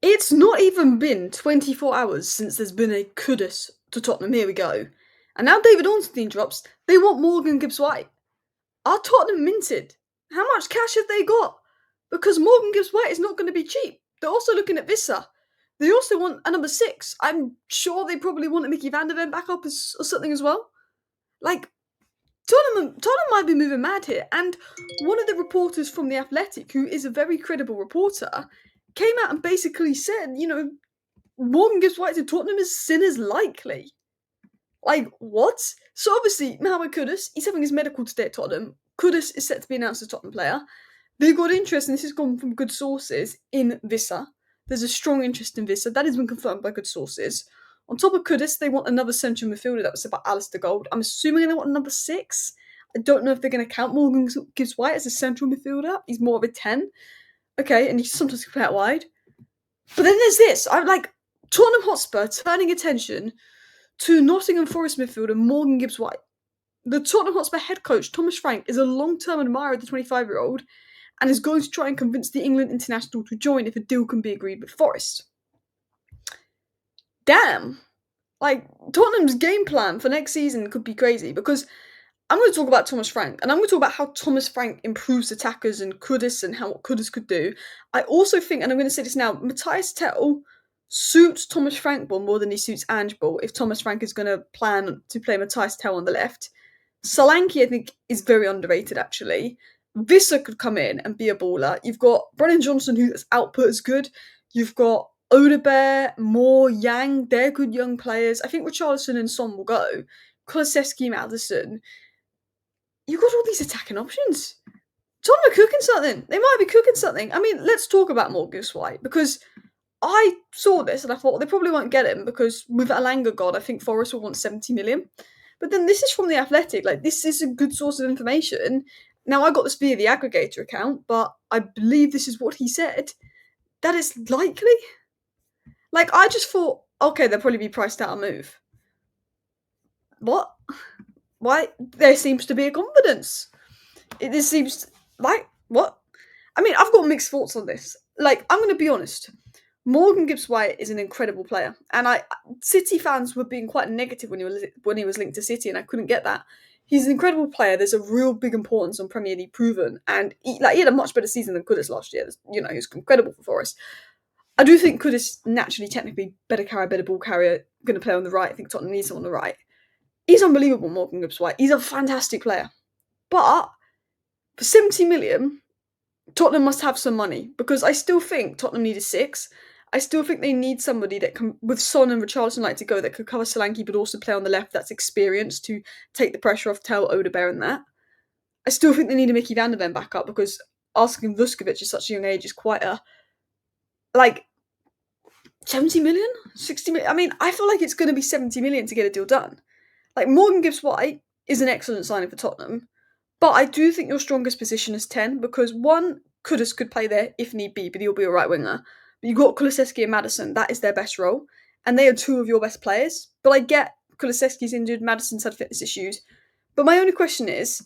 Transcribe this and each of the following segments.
It's not even been 24 hours since there's been a Kudus to Tottenham. Here we go. And now David Ornstein drops. They want Morgan Gibbs White. Are Tottenham minted? How much cash have they got? Because Morgan Gibbs White is not going to be cheap. They're also looking at Wissa. They also want a number 6. I'm sure they probably want a Mickey van der Ven back up or something as well. Like, Tottenham might be moving mad here. And one of the reporters from The Athletic, who is a very credible reporter, came out and basically said, Morgan Gibbs White to Tottenham is seen as likely. Like, what? So obviously, Mohamed Kudus, he's having his medical today at Tottenham. Kudus is set to be announced as a Tottenham player. They've got interest, and this has gone from good sources, in Wissa. There's a strong interest in Wissa. That has been confirmed by good sources. On top of Kudus, they want another central midfielder. That was said by Alistair Gold. I'm assuming they want a number 6. I don't know if they're going to count Morgan Gibbs White as a central midfielder. He's more of a 10. Okay, and he sometimes can play out wide. But then there's this. I'm like, Tottenham Hotspur turning attention to Nottingham Forest midfielder Morgan Gibbs White. The Tottenham Hotspur head coach, Thomas Frank, is a long-term admirer of the 25-year-old and is going to try and convince the England international to join if a deal can be agreed with Forest. Damn. Like, Tottenham's game plan for next season could be crazy, because I'm going to talk about Thomas Frank, and I'm going to talk about how Thomas Frank improves attackers and Kudus and how what Kudus could do. I also think, and I'm going to say this now, Matthias Tel suits Thomas Frank ball more than he suits Ange ball if Thomas Frank is going to plan to play Matthias Tel on the left. Solanke, I think, is very underrated, actually. Wissa could come in and be a baller. You've got Brennan Johnson, whose output is good. You've got Odebear, Moore, Yang. They're good young players. I think Richarlison and Son will go. Kulusevski, Maddison. You've got all these attacking options. Tottenham are cooking something. They might be cooking something. I mean, let's talk about Morgan Gibbs White, because I saw this and I thought they probably won't get him, because with Alanga gone, I think Forest will want 70 million. But then this is from The Athletic. Like, this is a good source of information. Now, I got this via the aggregator account, but I believe this is what he said. That is likely. Like, I just thought, okay, they'll probably be priced out a move. What? Why? There seems to be a confidence. It seems like, what? I mean, I've got mixed thoughts on this. Like, I'm going to be honest. Morgan Gibbs White is an incredible player, and City fans were being quite negative when he was linked to City, and I couldn't get that. He's an incredible player. There's a real big importance on Premier League proven, and he had a much better season than Kudus last year. He was incredible for Forest. I do think Kudus naturally, technically, better ball carrier, going to play on the right. I think Tottenham needs him on the right. He's unbelievable, Morgan Gibbs White. He's a fantastic player, but for 70 million, Tottenham must have some money, because I still think Tottenham need a 6. I still think they need somebody that can, with Son and Richarlison like to go, that could cover Solanke but also play on the left, that's experienced to take the pressure off Tel, Odebear and that. I still think they need a Mickey van der Ven back up, because asking Vuskovic at such a young age is quite a... 70 million? 60 million? I mean, I feel like it's going to be 70 million to get a deal done. Like, Morgan Gibbs White is an excellent signing for Tottenham, but I do think your strongest position is 10, because one, Kudus could play there if need be, but he'll be a right winger. But you've got Kulusevski and Maddison, that is their best role, and they are 2 of your best players. But I get Kulusevski's injured, Maddison's had fitness issues. But my only question is,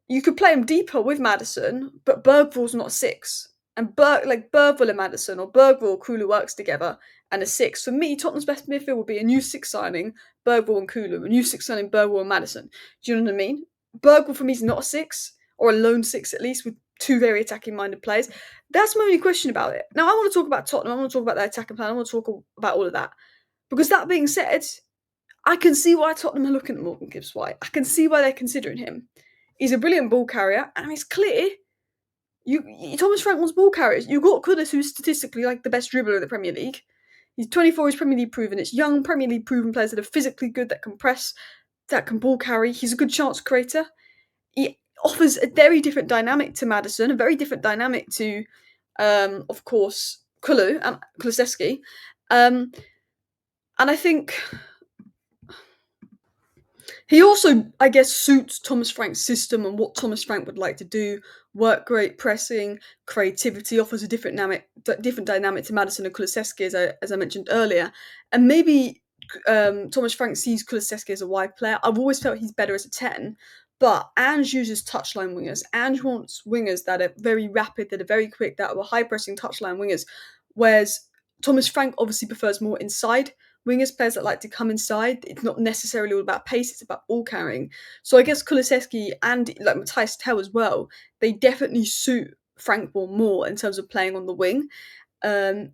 you could play him deeper with Maddison, but Bergvall's not a 6. And Bergvall and Maddison, or Bergvall, Kulu works together, and a 6. For me, Tottenham's best midfield would be a new 6 signing, Bergvall and Kulu, a new 6 signing, Bergvall and Maddison. Do you know what I mean? Bergvall for me is not a 6, or a lone 6 at least, with 2 very attacking-minded players. That's my only question about it. Now, I want to talk about Tottenham, I want to talk about their attacking plan, I want to talk about all of that. Because that being said, I can see why Tottenham are looking at Morgan Gibbs White. I can see why they're considering him. He's a brilliant ball carrier, and it's clear Thomas Frank wants ball carriers. You've got Kudus, who's statistically like the best dribbler in the Premier League. He's 24, he's Premier League proven. It's young Premier League proven players that are physically good, that can press, that can ball carry. He's a good chance creator. He offers a very different dynamic to Maddison, a very different dynamic to, of course, Kulusevski. And I think he also, I guess, suits Thomas Frank's system and what Thomas Frank would like to do. Work great, pressing, creativity, offers a different dynamic to Maddison and Kulusevski, as I mentioned earlier. And maybe Thomas Frank sees Kulusevski as a wide player. I've always felt he's better as a 10, but Ange uses touchline wingers. Ange wants wingers that are very rapid, that are very quick, that are high-pressing touchline wingers, whereas Thomas Frank obviously prefers more inside wingers, players that like to come inside. It's not necessarily all about pace, it's about ball carrying. So I guess Kulusevski and like Matthias Tell as well, they definitely suit Frank more in terms of playing on the wing.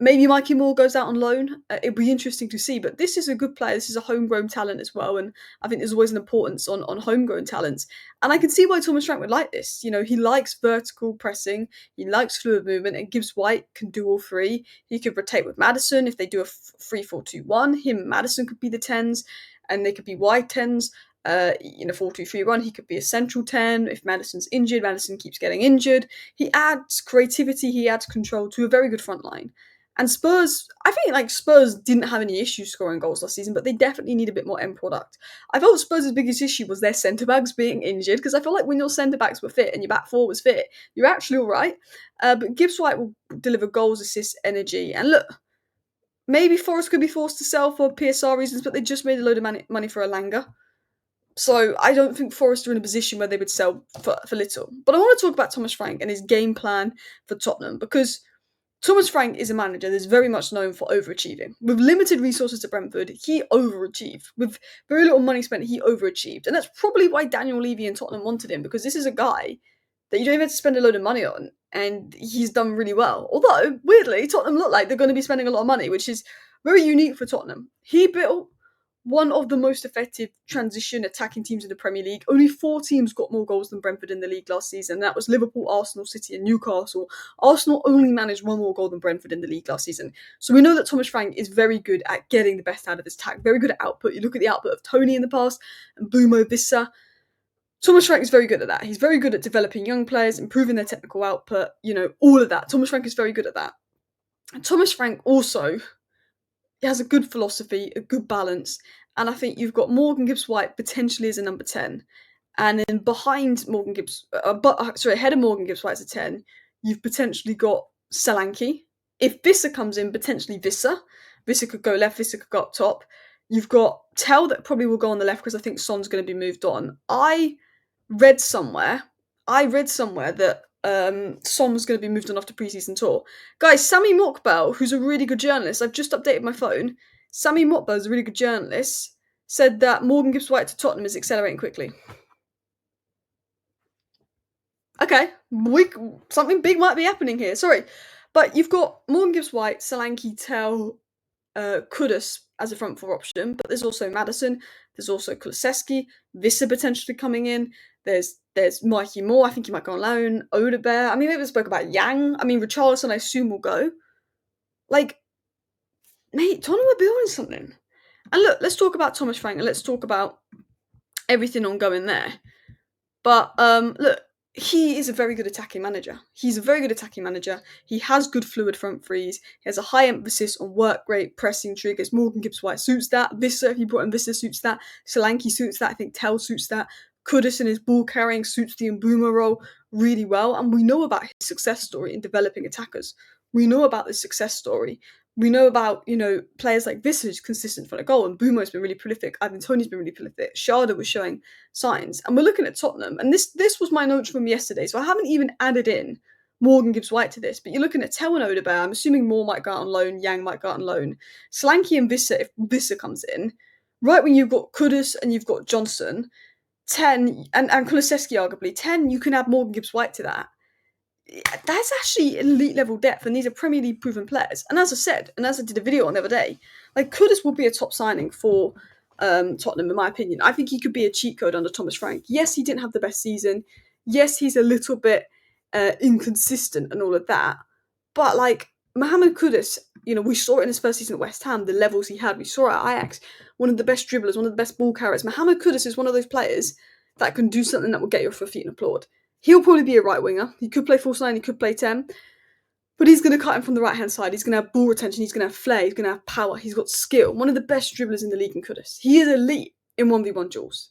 Maybe Mikey Moore goes out on loan. It'd be interesting to see, but this is a good player. This is a homegrown talent as well, and I think there's always an importance on homegrown talents. And I can see why Thomas Frank would like this. You know, he likes vertical pressing, he likes fluid movement, and Gibbs White can do all three. He could rotate with Madison if they do a 3-4-2-1. Him and Madison could be the tens, and they could be wide tens. In a 4-2-3-1, he could be a central 10. If Madison's injured, Madison keeps getting injured. He adds creativity, he adds control to a very good front line. And Spurs, I think like Spurs didn't have any issues scoring goals last season, but they definitely need a bit more end product. I felt Spurs' biggest issue was their centre backs being injured, because I feel like when your centre backs were fit and your back four was fit, you're actually all right. But Gibbs White will deliver goals, assists, energy. And look, maybe Forest could be forced to sell for PSR reasons, but they just made a load of money for Elanga. So I don't think Forest are in a position where they would sell for little. But I want to talk about Thomas Frank and his game plan for Tottenham, because Thomas Frank is a manager that's very much known for overachieving. With limited resources at Brentford, he overachieved. With very little money spent, he overachieved. And that's probably why Daniel Levy and Tottenham wanted him, because this is a guy that you don't even have to spend a load of money on, and he's done really well. Although, weirdly, Tottenham look like they're going to be spending a lot of money, which is very unique for Tottenham. He built one of the most effective transition attacking teams in the Premier League. Only 4 teams got more goals than Brentford in the league last season, and that was Liverpool, Arsenal, City and Newcastle. Arsenal only managed 1 more goal than Brentford in the league last season. So we know that Thomas Frank is very good at getting the best out of his attack, very good at output. You look at the output of Tony in the past, and Bumo, Wissa. Thomas Frank is very good at that. He's very good at developing young players, improving their technical output, all of that. Thomas Frank is very good at that. And Thomas Frank also has a good philosophy, a good balance, and I think you've got Morgan Gibbs White potentially as a number 10, and then behind Morgan Gibbs, ahead of Morgan Gibbs White as a 10, you've potentially got Solanke. If Wissa comes in, potentially Wissa. Wissa could go left, Wissa could go up top. You've got Tell that probably will go on the left because I think Son's going to be moved on. I read somewhere that Son was going to be moved on after pre-season tour. Guys, Sami Mokbel, who's a really good journalist, I've just updated my phone. Sami Mokbel is a really good journalist, said that Morgan Gibbs White to Tottenham is accelerating quickly. Okay, something big might be happening here. Sorry, but you've got Morgan Gibbs White, Solanke, Tell, Kudus as a front four option, but there's also Madison, there's also Kulusevski, Wissa potentially coming in, there's Mikey Moore, I think he might go on loan, Odebear, I mean, maybe we spoke about Yang, I mean, Richarlison I assume will go. Like, mate, Tottenham are building something. And look, let's talk about Thomas Frank, and let's talk about everything ongoing there. But, look, he is a very good attacking manager. He's a very good attacking manager. He has good fluid front threes. He has a high emphasis on work rate, pressing triggers. Morgan Gibbs White suits that. Wissa, if you brought in Wissa, suits that. Solanke suits that. I think Tell suits that. Kudus and his ball carrying suits the Mbuma role really well. And we know about his success story in developing attackers. We know about this success story. We know about, players like Wissa who's consistent for the goal, and Bumo's been really prolific. Ivan Toney's been really prolific. Sharda was showing signs. And we're looking at Tottenham, and this was my notes from yesterday, so I haven't even added in Morgan Gibbs White to this, but you're looking at Tell and Odebear. I'm assuming Moore might go out on loan, Yang might go out on loan. Solanke and Wissa, if Wissa comes in, right when you've got Kudus and you've got Johnson, 10, and Kulusevski arguably, 10, you can add Morgan Gibbs White to that. That's actually elite level depth, and these are Premier League proven players. And as I said, and as I did a video on the other day, like Kudus will be a top signing for Tottenham, in my opinion. I think he could be a cheat code under Thomas Frank. Yes, he didn't have the best season. Yes, he's a little bit inconsistent and all of that. But like Mohamed Kudus, we saw it in his first season at West Ham, the levels he had. We saw it at Ajax, one of the best dribblers, one of the best ball carriers. Mohamed Kudus is one of those players that can do something that will get you off your feet and applaud. He'll probably be a right winger. He could play false 9, he could play 10. But he's going to cut him from the right-hand side. He's going to have ball retention, he's going to have flair, he's going to have power, he's got skill. One of the best dribblers in the league in Kudus. He is elite in 1v1 duels.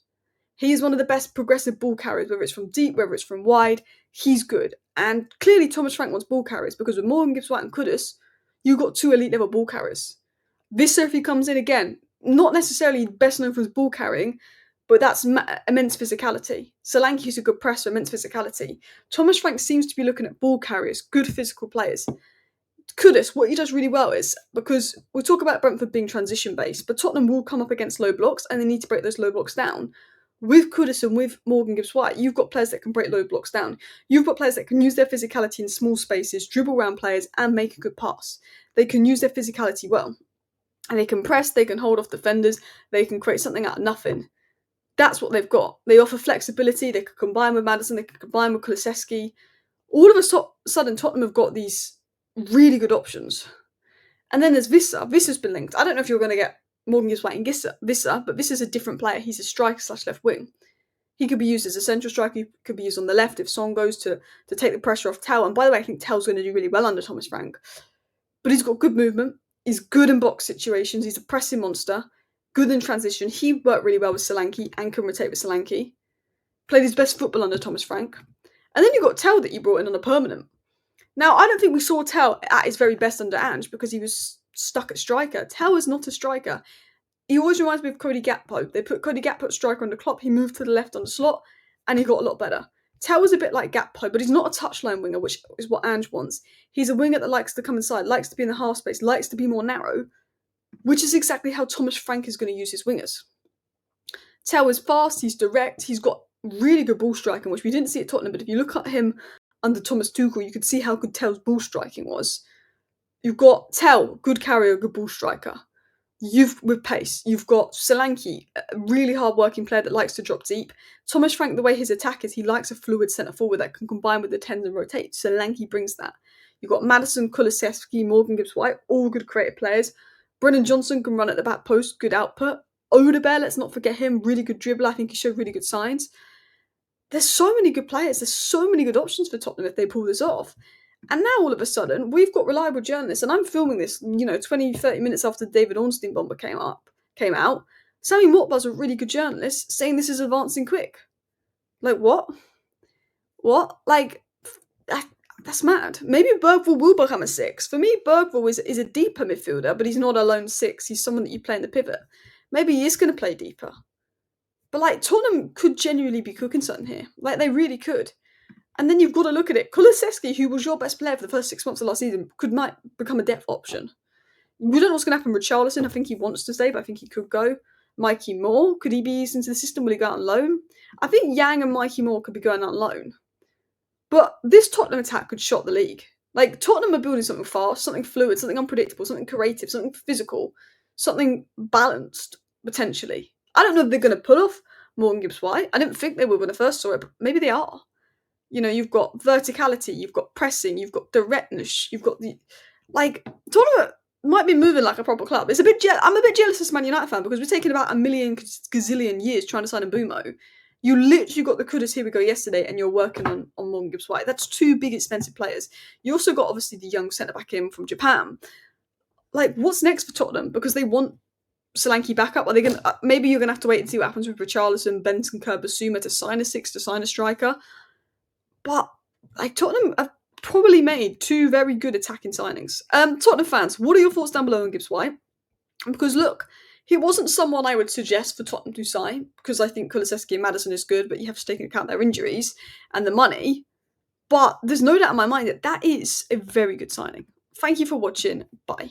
He is one of the best progressive ball carriers, whether it's from deep, whether it's from wide. He's good. And clearly Thomas Frank wants ball carriers, because with Morgan Gibbs White and Kudus, you've got 2 elite level ball carriers. Wissa, if he comes in again, not necessarily best known for his ball carrying, but that's immense physicality. Solanke is a good presser, immense physicality. Thomas Frank seems to be looking at ball carriers, good physical players. Kudus, what he does really well is, because we talk about Brentford being transition based, but Tottenham will come up against low blocks and they need to break those low blocks down. With Kudus and with Morgan Gibbs White, you've got players that can break low blocks down. You've got players that can use their physicality in small spaces, dribble around players, and make a good pass. They can use their physicality well. And they can press, they can hold off defenders, they can create something out of nothing. That's what they've got. They offer flexibility, they can combine with Maddison, they can combine with Kulusevski. All of a sudden, Tottenham have got these really good options. And then there's Wissa. Vissa's been linked. I don't know if you're going to get Morgan Gibbs White and Wissa, but Vissa's a different player. He's a striker/left wing. He could be used as a central striker. He could be used on the left if Son goes to take the pressure off Tell. And by the way, I think Tell's going to do really well under Thomas Frank. But he's got good movement. He's good in box situations. He's a pressing monster. Good in transition. He worked really well with Solanke and can rotate with Solanke. Played his best football under Thomas Frank. And then you've got Tell that you brought in on a permanent. Now, I don't think we saw Tell at his very best under Ange because he was stuck at striker. Tell is not a striker. He always reminds me of Cody Gakpo. They put Cody Gakpo at striker under Klopp. He moved to the left on the slot and he got a lot better. Tell was a bit like Gakpo, but he's not a touchline winger, which is what Ange wants. He's a winger that likes to come inside, likes to be in the half space, likes to be more narrow, which is exactly how Thomas Frank is going to use his wingers. Tell is fast, he's direct, he's got really good ball striking, which we didn't see at Tottenham, but if you look at him under Thomas Tuchel, you could see how good Tell's ball striking was. You've got Tell, good carrier, good ball striker. With pace. You've got Solanke, a really hard-working player that likes to drop deep. Thomas Frank, the way his attack is, he likes a fluid centre-forward that can combine with the tens and rotate. Solanke brings that. You've got Maddison, Kulusevski, Morgan Gibbs White, all good creative players. Brennan Johnson can run at the back post, good output. Odebear, let's not forget him, really good dribbler. I think he showed really good signs. There's so many good players. There's so many good options for Tottenham if they pull this off. And now all of a sudden, we've got reliable journalists, and I'm filming this, 20, 30 minutes after the David Ornstein bomber came out. Sammy Mortbuz's a really good journalist saying this is advancing quick. Like, what? What? Like, that's mad. Maybe Bergvall will become a 6. For me, Bergvall is a deeper midfielder, but he's not a lone 6. He's someone that you play in the pivot. Maybe he is going to play deeper. But, like, Tottenham could genuinely be cooking something here. Like, they really could. And then you've got to look at it. Kulusevski, who was your best player for the first 6 months of last season, might become a depth option. We don't know what's going to happen with Richarlison. I think he wants to stay, but I think he could go. Mikey Moore, could he be eased into the system? Will he go out on loan? I think Yang and Mikey Moore could be going out on loan. But this Tottenham attack could shock the league. Like, Tottenham are building something fast, something fluid, something unpredictable, something creative, something physical, something balanced, potentially. I don't know if they're going to pull off Morgan Gibbs White. I didn't think they were when I first saw it, but maybe they are. You've got verticality, you've got pressing, you've got directness, you've got Tottenham might be moving like a proper club. I'm a bit jealous as a Man United fan because we're taking about a million gazillion years trying to sign a Bumo. You literally got the Kudus here we go yesterday and you're working on Morgan Gibbs White. That's 2 big expensive players. You also got obviously the young centre-back in from Japan. Like, what's next for Tottenham? Because they want Solanke back up. Are they going to, maybe you're going to have to wait and see what happens with Richarlison, Benson, Basuma to sign a 6, to sign a striker. But, Tottenham have probably made 2 very good attacking signings. Tottenham fans, what are your thoughts down below on Gibbs White? Because, look, he wasn't someone I would suggest for Tottenham to sign, because I think Kulusevski and Maddison is good, but you have to take into account their injuries and the money. But there's no doubt in my mind that is a very good signing. Thank you for watching. Bye.